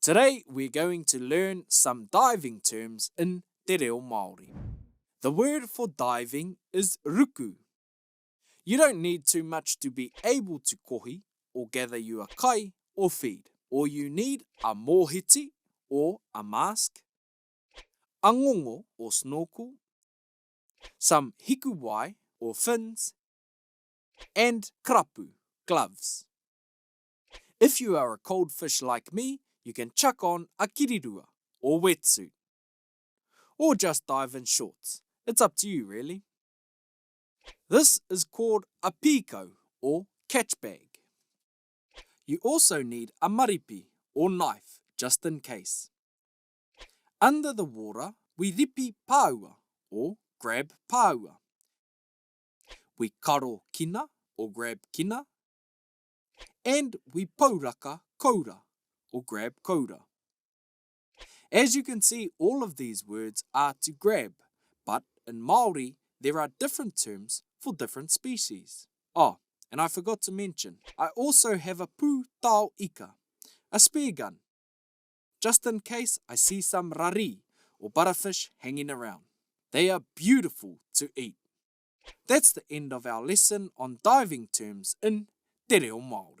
Today we're going to learn some diving terms in Te Reo Māori. The word for diving is ruku. You don't need too much to be able to kohi or gather you a kai or feed. All you need a mōhiti or a mask, a ngongo or snorkel, some hikuwai or fins, and krapu, gloves. If you are a cold fish like me, you can chuck on a kirirua or wetsuit, or just dive in shorts. It's up to you, really. This is called a piko or catch bag. You also need a maripi or knife, just in case. Under the water, we ripi pāua or grab pāua. We karo kina or grab kina. And we pauraka koura or grab koura. As you can see, all of these words are to grab, but in Māori, there are different terms for different species. Oh, and I forgot to mention, I also have a pū tau ika, a spear gun, just in case I see some rari or butterfish hanging around. They are beautiful to eat. That's the end of our lesson on diving terms in Te Reo Māori.